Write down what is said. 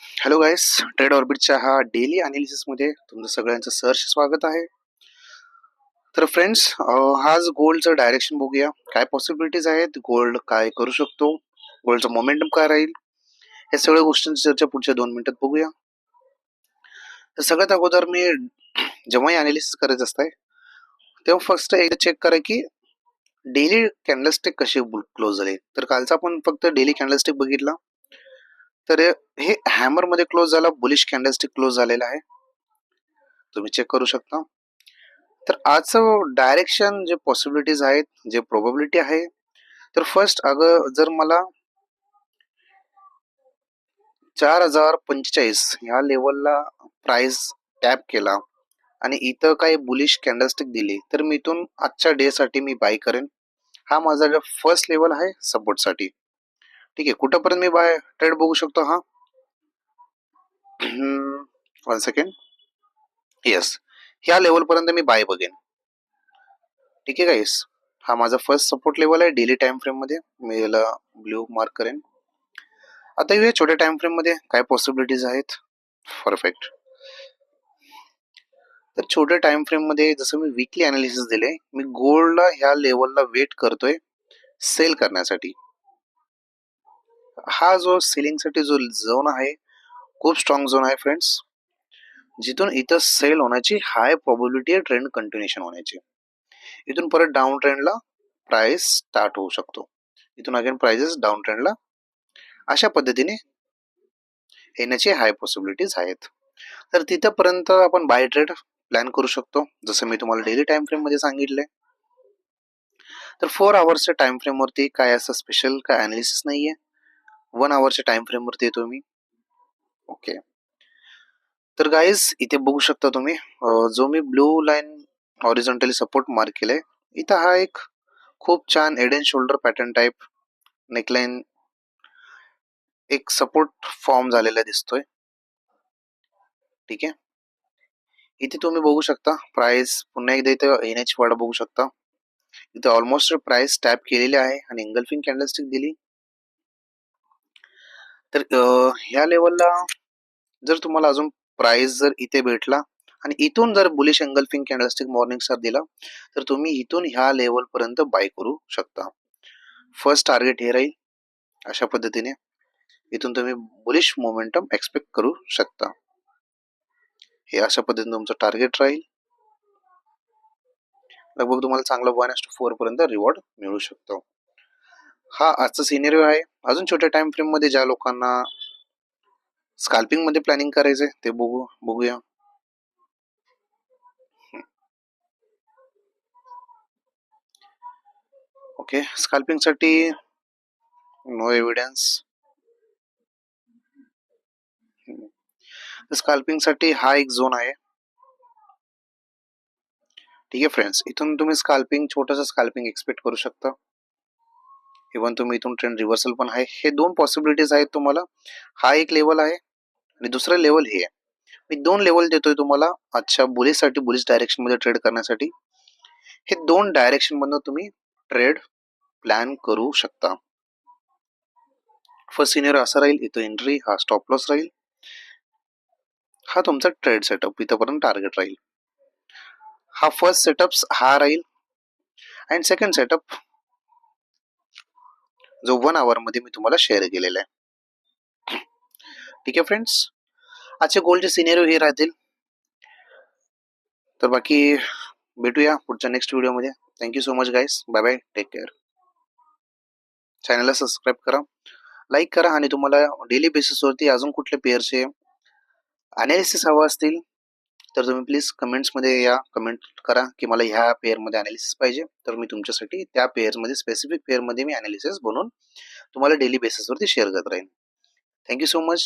Hello गाईस, trade ऑर्बिटच्या हा daily अनालिसिसमध्ये तुमचं सगळ्यांचं सहर्ष स्वागत आहे. तर फ्रेंड्स, आज गोल्डचं डायरेक्शन बघूया. काय पॉसिबिलिटीज आहेत, गोल्ड काय करू शकतो, गोल्डचं मोमेंटम काय राहील, या सगळ्या गोष्टींची चर्चा पुढच्या 2 मिनिटात बघूया. तर सगळ्यात अगोदर मी जेव्हाही अनालिसिस करायचं असतंय तेव्हा फर्स्ट एकदा चेक करा की डेली कॅन्डलस्टिक कशी क्लोज झाले. तर कालचा आपण फक्त डेली कॅन्डलस्टिक बघितला, तर हे हॅमर मध्ये क्लोज झाला, बुलिश कॅन्डलस्टिक क्लोज झालेला आहे, तुम्ही चेक करू शकता. तर आजचं डायरेक्शन जे पॉसिबिलिटीज आहेत, जे प्रोबॅबिलिटी आहे, तर फर्स्ट जर मला 4045 ह्या लेवलला प्राइस टॅप केला आणि इथं काही बुलिश कॅन्डलस्टिक दिली तर मी इथून आजच्या डे साठी मी बाय करेन. हा माझा फर्स्ट लेवल आहे सपोर्ट साठी. ठीक आहे, कुठंपर्यंत मी बाय ट्रेड बघू शकतो? हा 1 सेकंड. येस, ह्या लेवल पर्यंत मी बाय बघेन. ठीक आहे गाईस, हा माझा फर्स्ट सपोर्ट लेवल आहे डेली टाइम फ्रेम मध्ये. मी याला ब्ल्यू मार्क करेन. आता येऊया छोट्या टाइम फ्रेम मध्ये काय पॉसिबिलिटीज आहेत. परफेक्ट. तर छोट्या टाइम फ्रेम मध्ये जसं मी वीकली अनालिसिस दिले, मी गोल्डला ह्या लेवलला वेट करतोय सेल करण्यासाठी. हा जो सेलिंग साठी जो झोन आहे खूप स्ट्रॉंग झोन आहे फ्रेंड्स, जिथून इथं सेल होण्याची हाय प्रोबॅबिलिटी आहे ट्रेंड कंटिन्युएशन होण्याची. इथून परत डाऊन ट्रेंडला प्राइस स्टार्ट होऊ शकतो. इथून अगेन प्राइसेस डाऊन ट्रेंडला अशा पद्धतीने येण्याची हाय पॉसिबिलिटीज आहेत. तर तिथपर्यंत आपण बाय ट्रेड प्लॅन करू शकतो, जसं मी तुम्हाला डेली टाइम फ्रेम मध्ये सांगितले. तर 4 आवर्सच्या टाइम फ्रेम वरती काय असं स्पेशल काय अनालिसिस नाहीये. 1 आवर्सच्या टाइम फ्रेम वरती येतो मी. ओके, तर गाईज इथे बघू शकता तुम्ही, जो मी blue line horizontally support mark केलाय, इथं हा एक खूप छान head and shoulder pattern type neckline एक सपोर्ट फॉर्म झालेला दिसतोय. ठीक आहे, इथे तुम्ही बघू शकता प्राइस पुन्हा एकदा इथे येण्याची वाट बघू शकता. इथे ऑलमोस्ट प्राइस टॅप केलेली आहे आणि एंगल्फिंग कॅन्डलस्टिक दिली. तर ह्या लेवलला जर तुम्हाला अजून प्राइस जर इथे भेटला आणि इथून जर bullish engulfing candlestick morning star दिला तर तुम्ही इथून ह्या लेवल पर्यंत बाय करू शकता. फर्स्ट टार्गेट हे राहील. अशा पद्धतीने इथून तुम्ही बुलिश मोमेंटम एक्सपेक्ट करू शकता. हे अशा पद्धतीने तुमचं टार्गेट राहील. लगभग तुम्हाला चांगला 1:4 पर्यंत रिवॉर्ड मिळू शकतो. हा आजचा सिनेरिओ आहे. अजून छोट्या टाइम फ्रेम मध्ये ज्या लोकांना स्कॅल्पिंग मध्ये प्लॅनिंग करायचंय ते बघूया. ओके, स्कॅल्पिंग साठी नो एव्हिडन्स. स्कॅल्पिंग साठी हा एक झोन आहे. ठीक आहे फ्रेंड्स, इथून तुम्ही स्कॅल्पिंग छोटंसं स्कॅल्पिंग एक्सपेक्ट करू शकता. इव्हन तुम्ही इथून ट्रेंड रिव्हर्सल पण आहे. हे 2 पॉसिबिलिटीज आहेत तुम्हाला. हा एक लेवल आहे आणि दुसरं लेवल हे आहे. मी 2 लेवल देतोय तुम्हाला अच्छा बुलिशसाठी, बुलिश डायरेक्शन मध्ये ट्रेड करण्यासाठी. हे 2 डायरेक्शन मधून तुम्ही ट्रेड प्लॅन करू शकता. फर्स्ट सिनियर असा राहील, इथं एंट्री, हा स्टॉप लॉस राहील, हा तुमचा ट्रेड सेटअप इथपर्यंत टार्गेट राहील. हा फर्स्ट सेटअप हा राहील अँड सेकंड सेटअप जो 1 आवर मध्ये मी तुम्हाला शेअर केलेला आहे. ठीक आहे फ्रेंड्स, आजचे गोल्डचे सिनेरिओ हे राहतील. तर बाकी भेटूया पुढच्या नेक्स्ट व्हिडिओ मध्ये. थँक्यू सो मच गाईस, बाय बाय, टेक केअर. चॅनलला सबस्क्राईब करा, लाईक करा आणि तुम्हाला डेली बेसिसवरती अजून कुठले पेअरचे अनालिसिस हवं असतील तर तुम्ही प्लीज कमेंट्समध्ये या कमेंट करा की मला ह्या पेअरमध्ये अनालिसिस पाहिजे, तर मी तुमच्यासाठी त्या पेअरमध्ये स्पेसिफिक पेअरमध्ये मी अनालिसिस बनवून तुम्हाला डेली बेसिसवरती शेअर करत राहीन. Thank you so much.